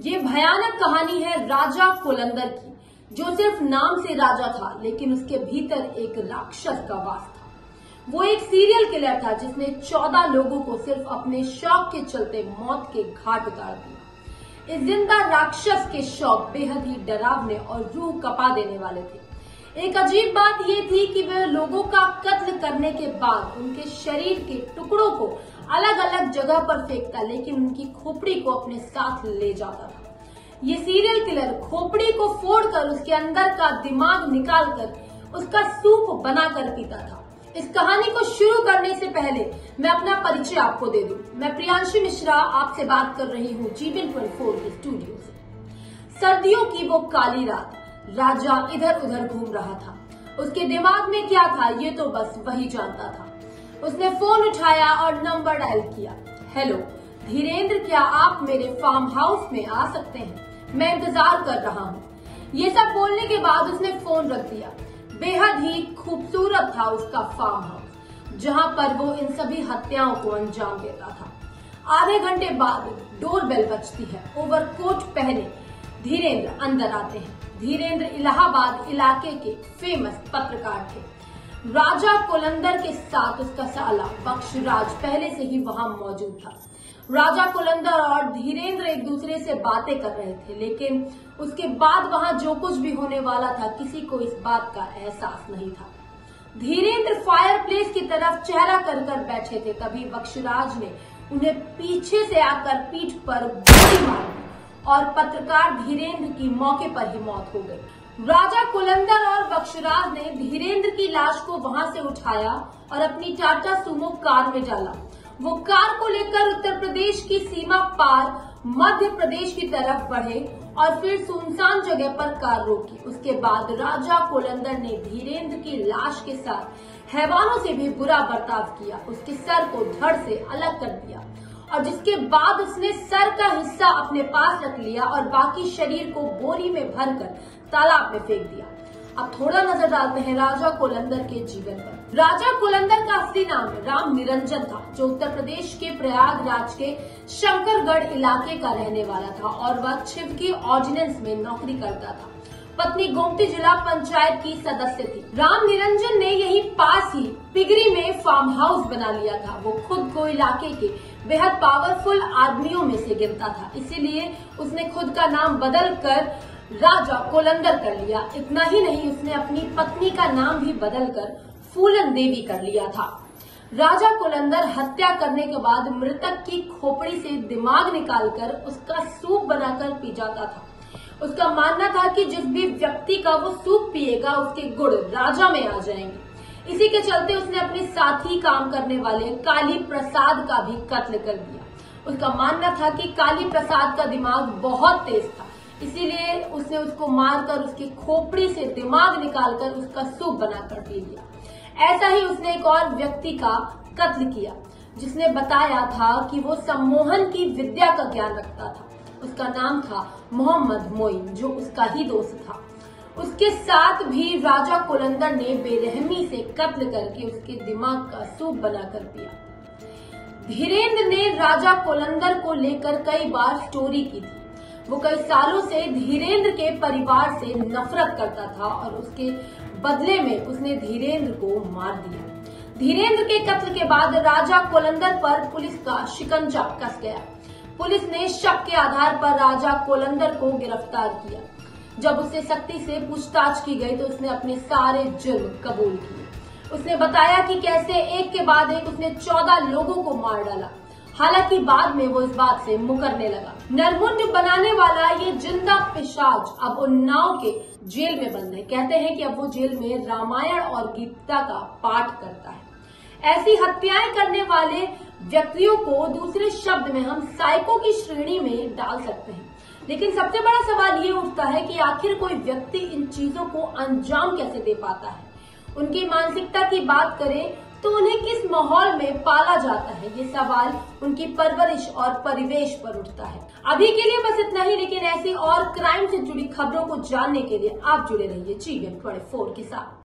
ये भयानक कहानी है राजा कोलंदर की, जो सिर्फ नाम से राजा था लेकिन उसके भीतर एक राक्षस का वास था। वो एक सीरियल किलर था जिसने 14 लोगों को सिर्फ अपने शौक के चलते मौत के घाट उतार दिया। इस जिंदा राक्षस के शौक बेहद ही डरावने और रूह कपा देने वाले थे। एक अजीब बात ये थी कि वह लोगों का कत्ल करने के बाद उनके शरीर के टुकड़ों को अलग अलग जगह पर फेंकता, लेकिन उनकी खोपड़ी को अपने साथ ले जाता था। ये सीरियल किलर खोपड़ी को फोड़कर उसके अंदर का दिमाग निकालकर उसका सूप बनाकर पीता था। इस कहानी को शुरू करने से पहले मैं अपना परिचय आपको दे दूं। मैं प्रियांशी मिश्रा आपसे बात कर रही हूँ जीवन 24 के स्टूडियो से। सर्दियों की वो काली रात, राजा इधर उधर घूम रहा था। उसके दिमाग में क्या था ये तो बस वही जानता था। उसने फोन उठाया और नंबर डायल किया। हेलो धीरेन्द्र, क्या आप मेरे फार्म हाउस में आ सकते हैं? मैं इंतजार कर रहा हूँ। ये सब बोलने के बाद उसने फोन रख दिया। बेहद ही खूबसूरत था उसका फार्म हाउस, जहाँ पर वो इन सभी हत्याओं को अंजाम देता था। आधे घंटे बाद डोरबेल बजती है। ओवरकोट पहने धीरेन्द्र अंदर आते हैं। धीरेन्द्र इलाहाबाद इलाके के फेमस पत्रकार थे। राजा कोलंदर के साथ उसका साला बख्शराज पहले से ही वहां मौजूद था। राजा कोलंदर और धीरेन्द्र एक दूसरे से बातें कर रहे थे, लेकिन उसके बाद वहां जो कुछ भी होने वाला था किसी को इस बात का एहसास नहीं था। धीरेन्द्र फायरप्लेस की तरफ चेहरा कर कर बैठे थे, तभी बख्शराज ने उन्हें पीछे से आकर पीठ पर गोली मार दी और पत्रकार धीरेन्द्र की मौके पर ही मौत हो गई। राजा कोलंदर और बख्शराज ने धीरेन्द्र की लाश को वहां से उठाया और अपनी टाटा सुमो कार में डाला। वो कार को लेकर उत्तर प्रदेश की सीमा पार मध्य प्रदेश की तरफ बढ़े और फिर सुनसान जगह पर कार रोकी। उसके बाद राजा कोलंदर ने धीरेन्द्र की लाश के साथ हैवानों से भी बुरा बर्ताव किया। उसके सर को धड़ से अलग कर दिया और जिसके बाद उसने सर का हिस्सा अपने पास रख लिया और बाकी शरीर को बोरी में भरकर तालाब में फेंक दिया। अब थोड़ा नजर डालते हैं राजा कोलंदर के जीवन पर। राजा कोलंदर का असली नाम राम निरंजन था, जो उत्तर प्रदेश के प्रयागराज के शंकरगढ़ इलाके का रहने वाला था और वह छिवकी ऑर्डिनेंस में नौकरी करता था। पत्नी गोमती जिला पंचायत की सदस्य थी। राम निरंजन ने यहीं पास ही पिगरी में फार्म हाउस बना लिया था। वो खुद को इलाके के बेहद पावरफुल आदमियों में से गिनता था, इसीलिए उसने खुद का नाम बदल कर राजा कोलंदर कर लिया। इतना ही नहीं, उसने अपनी पत्नी का नाम भी बदलकर फूलन देवी कर लिया था। राजा कोलंदर हत्या करने के बाद मृतक की खोपड़ी से दिमाग निकालकर उसका सूप बनाकर पी जाता था। उसका मानना था कि जिस भी व्यक्ति का वो सूप पिएगा उसके गुण राजा में आ जाएंगे। इसी के चलते उसने अपने साथी काम करने वाले काली प्रसाद का भी कत्ल कर दिया। उसका मानना था कि काली प्रसाद का दिमाग बहुत तेज था, इसीलिए उसने उसको मारकर उसकी खोपड़ी से दिमाग निकालकर उसका सूप बनाकर पी लिया। ऐसा ही उसने एक और व्यक्ति का कत्ल किया, जिसने बताया था कि वो सम्मोहन की विद्या का ज्ञान रखता था। उसका नाम था मोहम्मद मोइन, जो उसका ही दोस्त था। उसके साथ भी राजा कोलंदर ने बेरहमी से कत्ल करके उसके दिमाग का सूप बनाकर पिया। धीरेन्द्र ने राजा कोलंदर को लेकर कई बार स्टोरी की थी। वो कई सालों से धीरेन्द्र के परिवार से नफरत करता था और उसके बदले में उसने धीरेन्द्र को मार दिया। धीरेन्द्र के कत्ल के बाद राजा कोलंदर पर पुलिस का शिकंजा कस गया। पुलिस ने शक के आधार पर राजा कोलंदर को गिरफ्तार किया। जब उससे सख्ती से पूछताछ की गई तो उसने अपने सारे जुर्म कबूल किए। उसने बताया कि कैसे एक के बाद एक उसने 14 लोगों को मार डाला। हालांकि बाद में वो इस बात से मुकरने लगा। नरमुंड बनाने वाला ये जिंदा पिशाच अब उन्नाव के जेल में बंद है। कहते हैं कि अब वो जेल में रामायण और गीता का पाठ करता है। ऐसी हत्याएं करने वाले व्यक्तियों को दूसरे शब्द में हम साइको की श्रेणी में डाल सकते हैं। लेकिन सबसे बड़ा सवाल ये उठता है कि आखिर कोई व्यक्ति इन चीजों को अंजाम कैसे दे पाता है। उनकी मानसिकता की बात करें तो उन्हें किस माहौल में पाला जाता है, ये सवाल उनकी परवरिश और परिवेश पर उठता है। अभी के लिए बस इतना ही, लेकिन ऐसी और क्राइम से जुड़ी खबरों को जानने के लिए आप जुड़े रहिए जीवन 24 के साथ।